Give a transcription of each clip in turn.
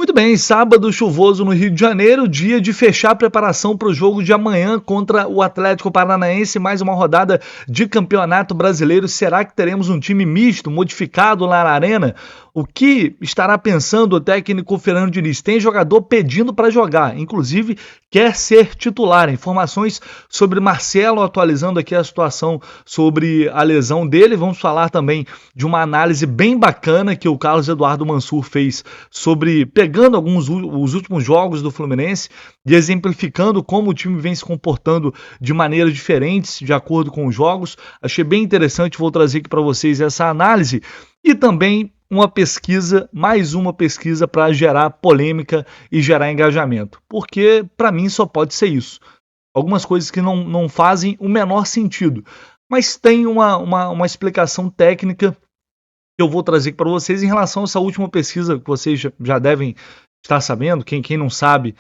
Muito bem, sábado chuvoso no Rio de Janeiro, dia de fechar a preparação para o jogo de amanhã contra o Atlético Paranaense, mais uma rodada de Campeonato Brasileiro. Será que teremos um time misto, modificado lá na Arena? O que estará pensando o técnico Fernando Diniz? Tem jogador pedindo para jogar, inclusive quer ser titular. Informações sobre Marcelo, atualizando aqui a situação sobre a lesão dele. Vamos falar também de uma análise bem bacana que o Carlos Eduardo Mansur fez sobre pegando os últimos jogos do Fluminense e exemplificando como o time vem se comportando de maneiras diferentes de acordo com os jogos. Achei bem interessante, vou trazer aqui para vocês essa análise e também uma pesquisa, mais uma pesquisa para gerar polêmica e gerar engajamento, porque para mim só pode ser isso. Algumas coisas que não fazem o menor sentido, mas tem uma explicação técnica que eu vou trazer para vocês em relação a essa última pesquisa que vocês já devem estar sabendo. Quem não sabe,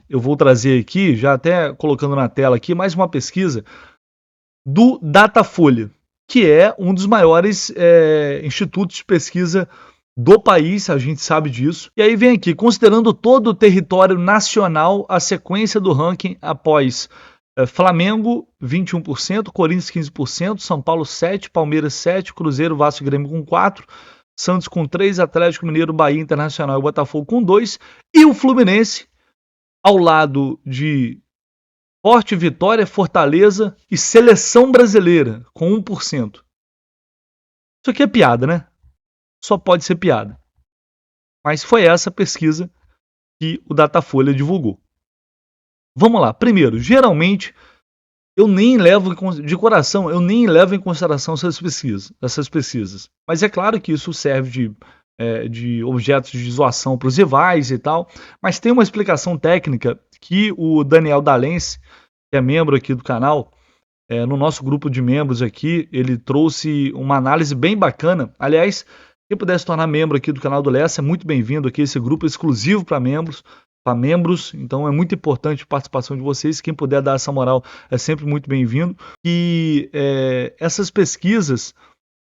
eu vou trazer aqui, já até colocando na tela aqui, mais uma pesquisa do Datafolha, que é um dos maiores institutos de pesquisa do país, a gente sabe disso. E aí vem aqui, considerando todo o território nacional, a sequência do ranking após Flamengo 21%, Corinthians 15%, São Paulo 7%, Palmeiras 7%, Cruzeiro, Vasco e Grêmio com 4%, Santos com 3%, Atlético Mineiro, Bahia, Internacional e Botafogo com 2%, e o Fluminense ao lado de Sport, Vitória, Fortaleza e Seleção Brasileira, com 1%. Isso aqui é piada, né? Só pode ser piada. Mas foi essa pesquisa que o Datafolha divulgou. Vamos lá. Primeiro, geralmente, eu nem levo em consideração essas pesquisas. Mas é claro que isso serve de objetos de zoação para os rivais e tal. Mas tem uma explicação técnica que o Daniel Dalense, que é membro aqui do canal, no nosso grupo de membros aqui, ele trouxe uma análise bem bacana. Aliás, quem puder se tornar membro aqui do canal do Lessa é muito bem-vindo aqui, esse grupo é exclusivo para membros, então é muito importante a participação de vocês. Quem puder dar essa moral é sempre muito bem-vindo. E essas pesquisas,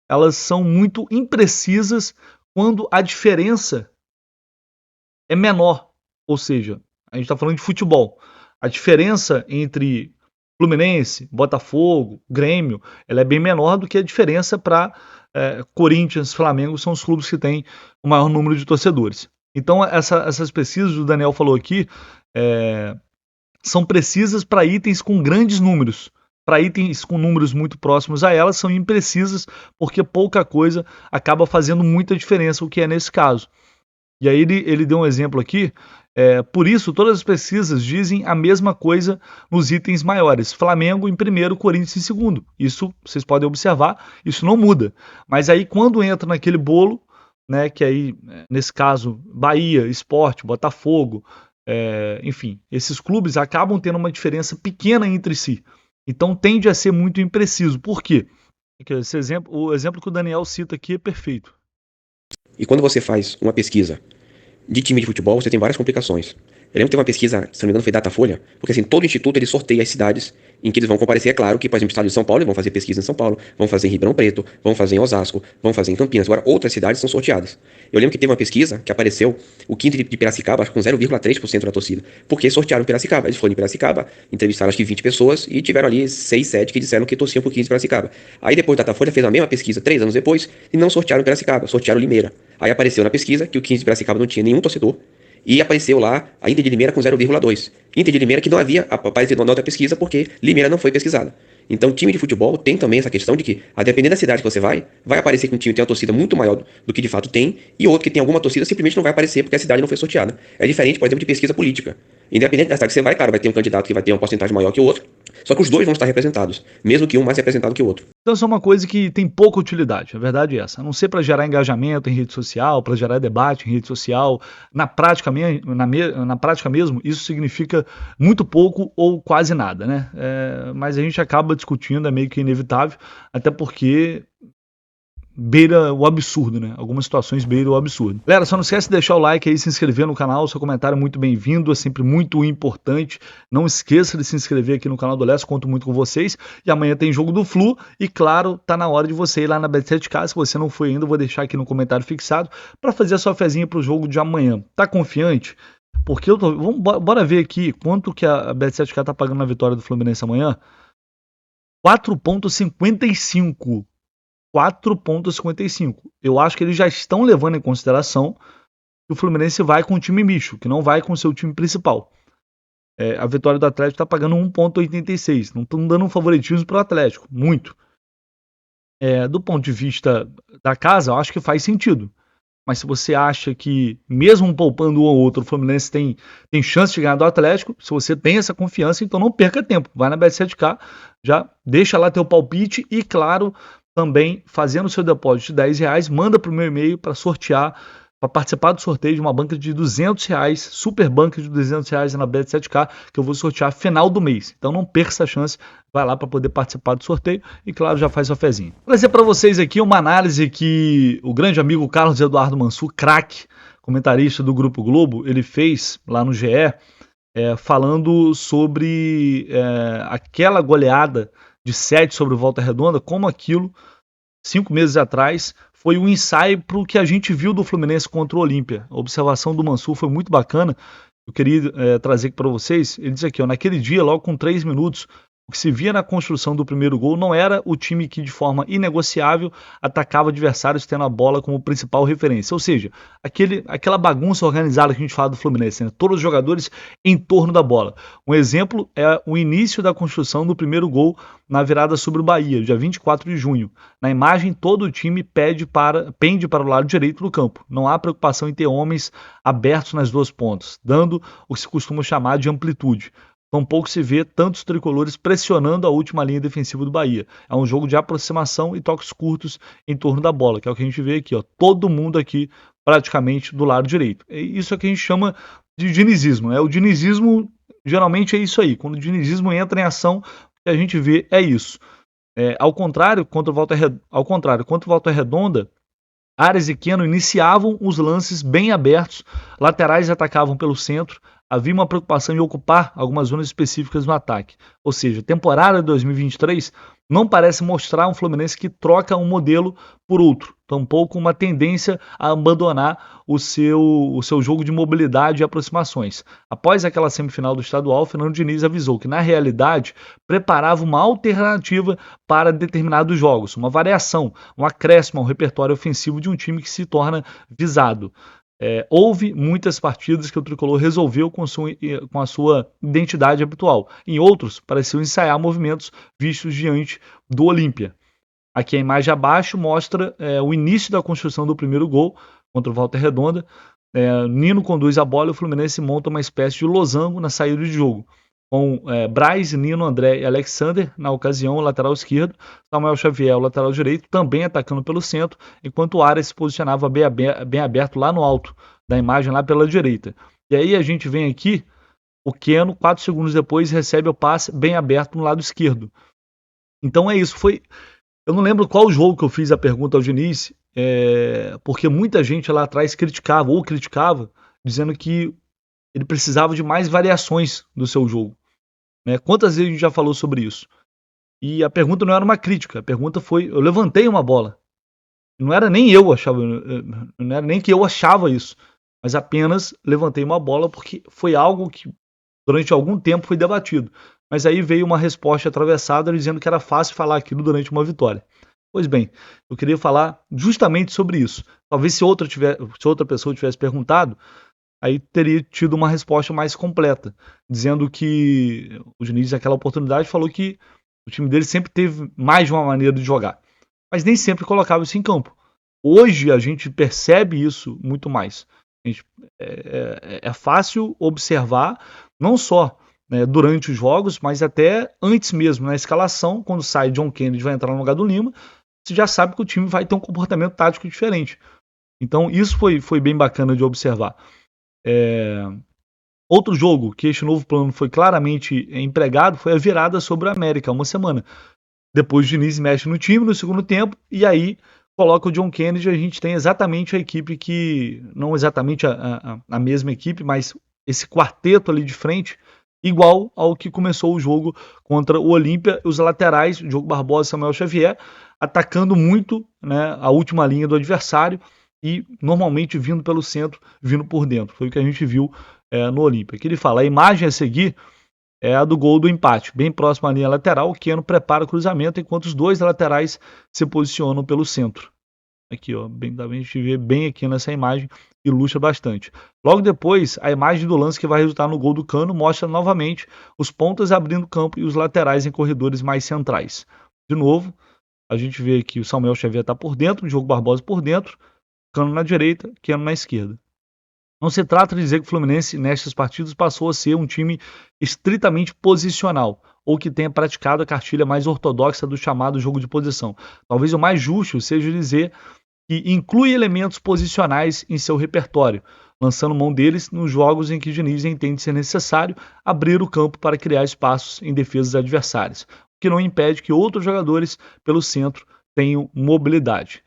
elas são muito imprecisas quando a diferença é menor, ou seja, a gente está falando de futebol. A diferença entre Fluminense, Botafogo, Grêmio, ela é bem menor do que a diferença para Corinthians, Flamengo, são os clubes que têm o maior número de torcedores. Então essas pesquisas, o Daniel falou aqui, são precisas para itens com grandes números. Para itens com números muito próximos a elas, são imprecisas, porque pouca coisa acaba fazendo muita diferença, o que é nesse caso. E aí ele deu um exemplo aqui. Por isso, todas as pesquisas dizem a mesma coisa nos itens maiores. Flamengo em primeiro, Corinthians em segundo. Isso, vocês podem observar, isso não muda. Mas aí, quando entra naquele bolo, né, que aí, nesse caso, Bahia, Sport, Botafogo, enfim, esses clubes acabam tendo uma diferença pequena entre si. Então, tende a ser muito impreciso. Por quê? O exemplo que o Daniel cita aqui é perfeito. E quando você faz uma pesquisa de time de futebol, você tem várias complicações. Eu lembro que teve uma pesquisa, se não me engano foi Datafolha, porque assim, todo instituto ele sorteia as cidades em que eles vão comparecer. É claro que, por exemplo, o estado de São Paulo, eles vão fazer pesquisa em São Paulo, vão fazer em Ribeirão Preto, vão fazer em Osasco, vão fazer em Campinas. Agora, outras cidades são sorteadas. Eu lembro que teve uma pesquisa que apareceu o quinto de Piracicaba, acho que com 0,3% da torcida, porque sortearam Piracicaba. Eles foram em Piracicaba, entrevistaram acho que 20 pessoas e tiveram ali 6, 7 que disseram que torciam por 15 de Piracicaba. Aí depois Datafolha fez a mesma pesquisa 3 anos depois e não sortearam Piracicaba, sortearam Limeira. Aí apareceu na pesquisa que o 15 de Piracicaba não tinha nenhum torcedor. E apareceu lá a Inter de Limeira com 0,2. Inter de Limeira que não havia aparecido na outra pesquisa porque Limeira não foi pesquisada. Então, time de futebol tem também essa questão de que, a depender da cidade que você vai aparecer que um time tem uma torcida muito maior do que de fato tem, e outro que tem alguma torcida simplesmente não vai aparecer porque a cidade não foi sorteada. É diferente, por exemplo, de pesquisa política. Independente da cidade que você vai, claro, vai ter um candidato que vai ter uma porcentagem maior que o outro, só que os dois vão estar representados, mesmo que um mais representado que o outro. Então isso é uma coisa que tem pouca utilidade, a verdade é essa. A não ser para gerar engajamento em rede social, para gerar debate em rede social, na prática mesmo, isso significa muito pouco ou quase nada, né? Mas a gente acaba discutindo, é meio que inevitável, até porque beira o absurdo, né? Algumas situações beiram o absurdo. Galera, só não esquece de deixar o like aí, se inscrever no canal, seu comentário é muito bem-vindo, é sempre muito importante. Não esqueça de se inscrever aqui no canal do Leste, conto muito com vocês. E amanhã tem jogo do Flu e, claro, tá na hora de você ir lá na Bet7k. Se você não foi ainda, eu vou deixar aqui no comentário fixado para fazer a sua fezinha pro jogo de amanhã. Tá confiante? Porque bora ver aqui quanto que a Bet7k tá pagando na vitória do Fluminense amanhã. 4,55. 4,55. Eu acho que eles já estão levando em consideração que o Fluminense vai com o time misto, que não vai com o seu time principal. A vitória do Atlético está pagando 1,86. Não estão dando um favoritismo para o Atlético, muito. Do ponto de vista da casa, eu acho que faz sentido. Mas se você acha que, mesmo poupando um ou outro, o Fluminense tem chance de ganhar do Atlético, se você tem essa confiança, então não perca tempo. Vai na Bet7k, já deixa lá teu palpite e, claro, também fazendo o seu depósito de R$10, manda para o meu e-mail para sortear, para participar do sorteio de uma banca de R$200, super banca de R$200 na Bet7k, que eu vou sortear final do mês. Então não perca essa chance, vai lá para poder participar do sorteio e, claro, já faz sua fezinha. Vou trazer para vocês aqui uma análise que o grande amigo Carlos Eduardo Mansur, craque, comentarista do Grupo Globo, ele fez lá no GE, falando sobre aquela goleada de 7 sobre o Volta Redonda, como aquilo, 5 meses atrás, foi um ensaio para o que a gente viu do Fluminense contra o Olímpia. A observação do Mansur foi muito bacana. Eu queria trazer aqui para vocês. Ele diz aqui, naquele dia, logo com 3 minutos, o que se via na construção do primeiro gol não era o time que, de forma inegociável, atacava adversários tendo a bola como principal referência. Ou seja, aquela bagunça organizada que a gente fala do Fluminense, né? Todos os jogadores em torno da bola. Um exemplo é o início da construção do primeiro gol na virada sobre o Bahia, dia 24 de junho. Na imagem, todo o time pende para o lado direito do campo. Não há preocupação em ter homens abertos nas duas pontas, dando o que se costuma chamar de amplitude. Tampouco se vê tantos tricolores pressionando a última linha defensiva do Bahia. É um jogo de aproximação e toques curtos em torno da bola, que é o que a gente vê aqui. Todo mundo aqui praticamente do lado direito. Isso é o que a gente chama de dinizismo. O dinizismo geralmente é isso aí. Quando o dinizismo entra em ação, o que a gente vê é isso. Ao contrário, contra o Volta Redonda, Ares e Keno iniciavam os lances bem abertos, laterais atacavam pelo centro, havia uma preocupação em ocupar algumas zonas específicas no ataque. Ou seja, a temporada de 2023 não parece mostrar um Fluminense que troca um modelo por outro, tampouco uma tendência a abandonar o seu jogo de mobilidade e aproximações. Após aquela semifinal do estadual, Fernando Diniz avisou que, na realidade, preparava uma alternativa para determinados jogos, uma variação, um acréscimo ao repertório ofensivo de um time que se torna visado. Houve muitas partidas que o Tricolor resolveu com a sua identidade habitual. Em outros, pareceu ensaiar movimentos vistos diante do Olímpia. Aqui a imagem abaixo mostra o início da construção do primeiro gol contra o Volta Redonda. Nino conduz a bola e o Fluminense monta uma espécie de losango na saída de jogo, com Braz, Nino, André e Alexander, na ocasião, o lateral esquerdo, Samuel Xavier, o lateral direito, também atacando pelo centro, enquanto o Ares se posicionava bem aberto lá no alto da imagem, lá pela direita. E aí a gente vem aqui, o Keno, 4 segundos depois, recebe o passe bem aberto no lado esquerdo. Então é isso, eu não lembro qual jogo que eu fiz a pergunta ao Diniz, porque muita gente lá atrás criticava, dizendo que ele precisava de mais variações do seu jogo. Quantas vezes a gente já falou sobre isso? E a pergunta não era uma crítica, a pergunta foi, eu levantei uma bola. Não era nem não era nem que eu achava isso, mas apenas levantei uma bola porque foi algo que durante algum tempo foi debatido. Mas aí veio uma resposta atravessada dizendo que era fácil falar aquilo durante uma vitória. Pois bem, eu queria falar justamente sobre isso. Talvez se outra pessoa tivesse perguntado, aí teria tido uma resposta mais completa, dizendo que o Diniz, naquela oportunidade, falou que o time dele sempre teve mais de uma maneira de jogar, mas nem sempre colocava isso em campo. Hoje a gente percebe isso muito mais. É fácil observar, não só durante os jogos, mas até antes mesmo, na escalação, quando sai John Kennedy e vai entrar no lugar do Lima, você já sabe que o time vai ter um comportamento tático diferente. Então isso foi bem bacana de observar. Outro jogo que este novo plano foi claramente empregado foi a virada sobre o América, uma semana. Depois o Diniz mexe no time no segundo tempo e aí coloca o John Kennedy, a gente tem exatamente a equipe que, não exatamente a mesma equipe, mas esse quarteto ali de frente, igual ao que começou o jogo contra o Olímpia, os laterais, Diogo Barbosa e Samuel Xavier, atacando muito, né, a última linha do adversário e normalmente vindo pelo centro, vindo por dentro. Foi o que a gente viu no Olímpia. Que ele fala, a imagem a seguir é a do gol do empate, bem próximo à linha lateral, o Keno prepara o cruzamento enquanto os dois laterais se posicionam pelo centro. Aqui, ó, a gente vê bem aqui nessa imagem, ilustra bastante. Logo depois, a imagem do lance que vai resultar no gol do Cano mostra novamente os pontas abrindo campo e os laterais em corredores mais centrais. De novo, a gente vê aqui o Samuel Xavier está por dentro, o Diogo Barbosa por dentro, Cano na direita, Keno na esquerda. Não se trata de dizer que o Fluminense, nestes partidos, passou a ser um time estritamente posicional, ou que tenha praticado a cartilha mais ortodoxa do chamado jogo de posição. Talvez o mais justo seja dizer que inclui elementos posicionais em seu repertório, lançando mão deles nos jogos em que Diniz entende ser necessário abrir o campo para criar espaços em defesas adversárias, o que não impede que outros jogadores pelo centro tenham mobilidade.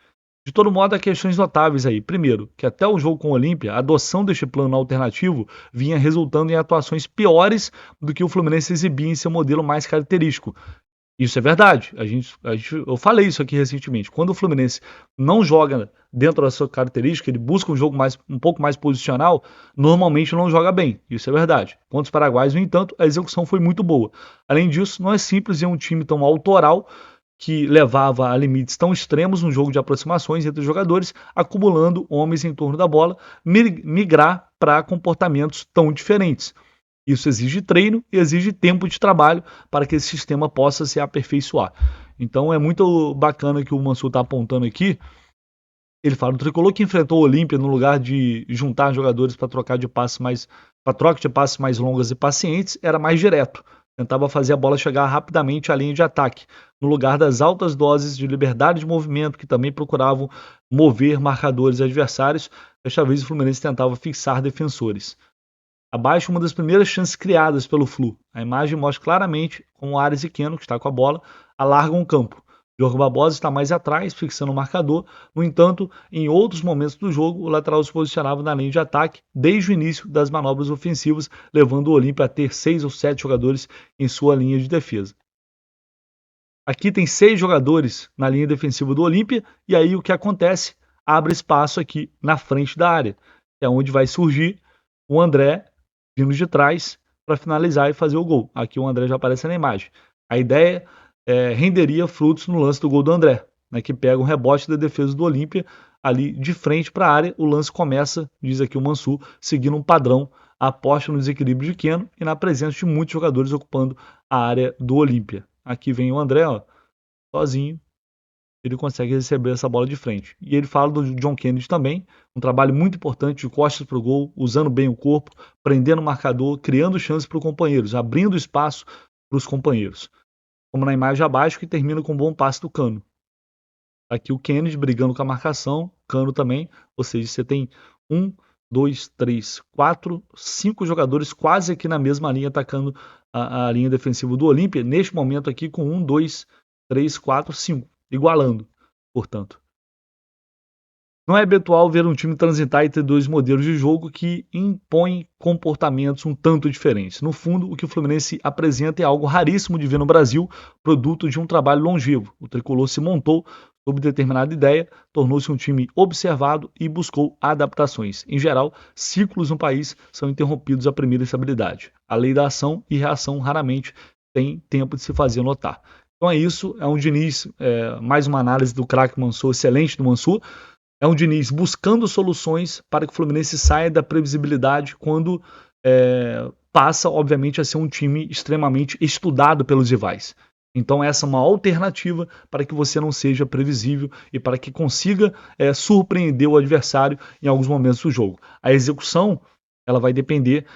De todo modo, há questões notáveis aí. Primeiro, que até o jogo com o Olímpia, a adoção deste plano alternativo vinha resultando em atuações piores do que o Fluminense exibia em seu modelo mais característico. Isso é verdade. Eu falei isso aqui recentemente. Quando o Fluminense não joga dentro da sua característica, ele busca um jogo um pouco mais posicional, normalmente não joga bem. Isso é verdade. Contra os paraguaios, no entanto, a execução foi muito boa. Além disso, não é simples ver um time tão autoral que levava a limites tão extremos no jogo de aproximações entre os jogadores, acumulando homens em torno da bola, migrar para comportamentos tão diferentes. Isso exige treino e exige tempo de trabalho para que esse sistema possa se aperfeiçoar. Então é muito bacana que o Mansur está apontando aqui. Ele fala, o tricolor que enfrentou o Olímpia no lugar de juntar jogadores para troca de passes mais longas e pacientes, era mais direto. Tentava fazer a bola chegar rapidamente à linha de ataque, no lugar das altas doses de liberdade de movimento que também procuravam mover marcadores adversários. Desta vez o Fluminense tentava fixar defensores. Abaixo, uma das primeiras chances criadas pelo Flu. A imagem mostra claramente como Ares e Keno, que está com a bola, alargam o campo. Diogo Barbosa está mais atrás, fixando o marcador. No entanto, em outros momentos do jogo, o lateral se posicionava na linha de ataque desde o início das manobras ofensivas, levando o Olímpia a ter 6 ou 7 jogadores em sua linha de defesa. Aqui tem 6 jogadores na linha defensiva do Olímpia, e aí o que acontece? Abre espaço aqui na frente da área, é onde vai surgir o André vindo de trás para finalizar e fazer o gol. Aqui o André já aparece na imagem. A ideia renderia frutos no lance do gol do André, né, que pega um rebote da defesa do Olímpia ali de frente para a área. O lance começa, diz aqui o Mansur, seguindo um padrão, aposta no desequilíbrio de Keno e na presença de muitos jogadores ocupando a área do Olímpia. Aqui vem o André, ó, sozinho, ele consegue receber essa bola de frente. E ele fala do John Kennedy também, um trabalho muito importante de costas para o gol, usando bem o corpo, prendendo o marcador, criando chances para os companheiros, abrindo espaço para os companheiros. Como na imagem abaixo, que termina com um bom passe do Cano. Aqui o Kennedy brigando com a marcação, Cano também, ou seja, você tem 1, 2, 3, 4, 5 jogadores quase aqui na mesma linha, atacando a linha defensiva do Olímpia, neste momento aqui com 1, 2, 3, 4, 5, igualando, portanto. Não é habitual ver um time transitar entre dois modelos de jogo que impõem comportamentos um tanto diferentes. No fundo, o que o Fluminense apresenta é algo raríssimo de ver no Brasil, produto de um trabalho longevo. O tricolor se montou sob determinada ideia, tornou-se um time observado e buscou adaptações. Em geral, ciclos no país são interrompidos à primeira estabilidade. A lei da ação e reação raramente tem tempo de se fazer notar. Então é isso, é um Diniz, mais uma análise do craque Mansur, excelente do Mansur. É um Diniz buscando soluções para que o Fluminense saia da previsibilidade quando passa, obviamente, a ser um time extremamente estudado pelos rivais. Então essa é uma alternativa para que você não seja previsível e para que consiga surpreender o adversário em alguns momentos do jogo. A execução, ela vai depender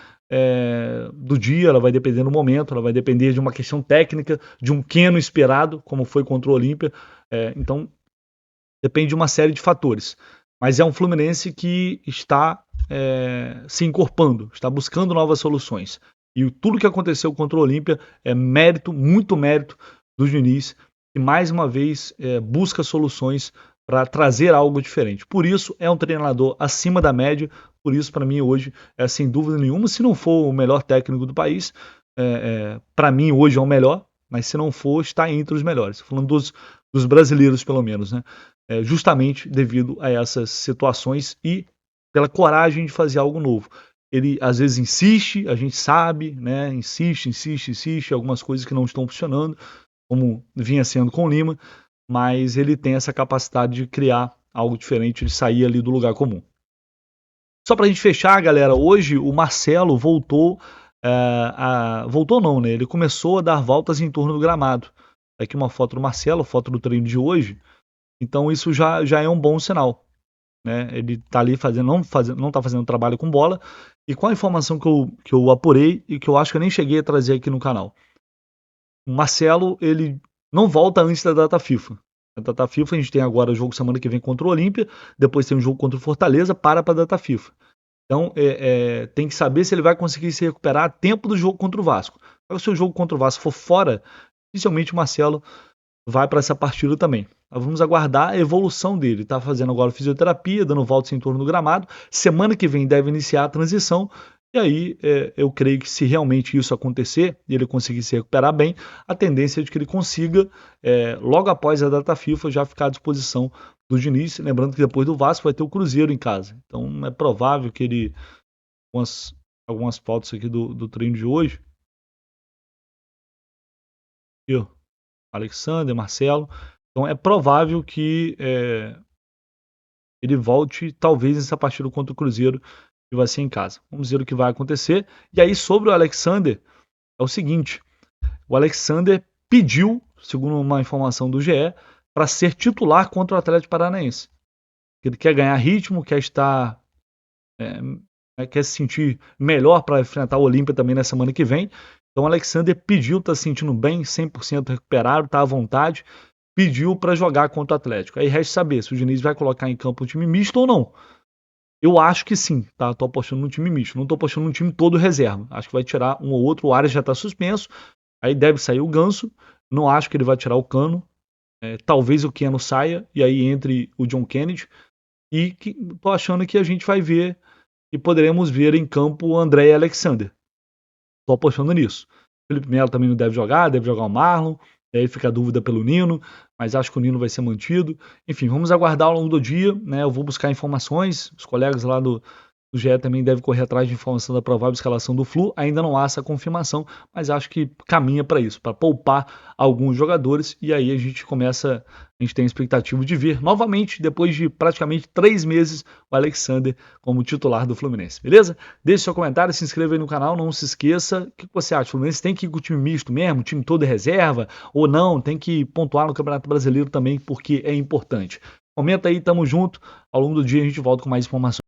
do dia, ela vai depender do momento, ela vai depender de uma questão técnica, de um Keno esperado, como foi contra o Olímpia. Então depende de uma série de fatores. Mas é um Fluminense que está se encorpando, está buscando novas soluções. E tudo que aconteceu contra o Olímpia é mérito, muito mérito do Diniz, que mais uma vez busca soluções para trazer algo diferente. Por isso, é um treinador acima da média. Por isso, para mim, hoje, sem dúvida nenhuma, se não for o melhor técnico do país, para mim, hoje é o melhor, mas se não for, está entre os melhores. Falando dos brasileiros, pelo menos, né? Justamente devido a essas situações e pela coragem de fazer algo novo. Ele, às vezes, insiste, a gente sabe, né? Insiste, algumas coisas que não estão funcionando, como vinha sendo com o Lima, mas ele tem essa capacidade de criar algo diferente, de sair ali do lugar comum. Só pra gente fechar, galera, hoje o Marcelo voltou, voltou não, né? Ele começou a dar voltas em torno do gramado. Aqui uma foto do Marcelo, foto do treino de hoje. Então isso já é um bom sinal, né? Ele tá ali não tá fazendo trabalho com bola. E com a informação que eu apurei e que eu acho que eu nem cheguei a trazer aqui no canal. O Marcelo, ele não volta antes da data FIFA. A data FIFA, a gente tem agora o jogo semana que vem contra o Olímpia, depois tem um jogo contra o Fortaleza, para a data FIFA. Então, tem que saber se ele vai conseguir se recuperar a tempo do jogo contra o Vasco. Se o jogo contra o Vasco for fora, dificilmente o Marcelo vai para essa partida também. Nós vamos aguardar a evolução dele. Está fazendo agora fisioterapia, dando voltas em torno do gramado. Semana que vem deve iniciar a transição. E aí, eu creio que se realmente isso acontecer e ele conseguir se recuperar bem, a tendência é de que ele consiga, logo após a data FIFA, já ficar à disposição do Diniz. Lembrando que depois do Vasco vai ter o Cruzeiro em casa. Então, é provável que ele... Algumas fotos aqui do treino de hoje. Aqui, ó. Alexander, Marcelo. Então, é provável que ele volte, talvez, nessa partida contra o Cruzeiro, que vai ser em casa. Vamos ver o que vai acontecer. E aí, sobre o Alexander, é o seguinte: o Alexander pediu, segundo uma informação do GE, para ser titular contra o Atlético Paranaense. Ele quer ganhar ritmo, quer estar... quer se sentir melhor para enfrentar o Olímpia também na semana que vem. Então o Alexander pediu, está se sentindo bem, 100% recuperado, está à vontade, pediu para jogar contra o Atlético. Aí resta saber se o Diniz vai colocar em campo um time misto ou não. Eu acho que sim, tá? Estou apostando no time misto, não estou apostando no time todo reserva. Acho que vai tirar um ou outro, o Arias já está suspenso, aí deve sair o Ganso, não acho que ele vai tirar o Cano, talvez o Keno saia, e aí entre o John Kennedy, e estou achando que a gente vai ver, e poderemos ver em campo o André e Alexander. Estou apostando nisso. O Felipe Melo também não deve jogar o Marlon. Aí fica a dúvida pelo Nino, mas acho que o Nino vai ser mantido. Enfim, vamos aguardar ao longo do dia, né? Eu vou buscar informações. Os colegas lá do GE também devem correr atrás de informação da provável escalação do Flu. Ainda não há essa confirmação, mas acho que caminha para isso, para poupar alguns jogadores. E aí a gente tem a expectativa de ver novamente, depois de praticamente 3 meses, o Alexander como titular do Fluminense. Beleza? Deixe seu comentário, se inscreva aí no canal, não se esqueça. O que você acha? O Fluminense tem que ir com o time misto mesmo, o time todo é reserva? Ou não? Tem que pontuar no Campeonato Brasileiro também, porque é importante. Comenta aí, tamo junto. Ao longo do dia a gente volta com mais informações.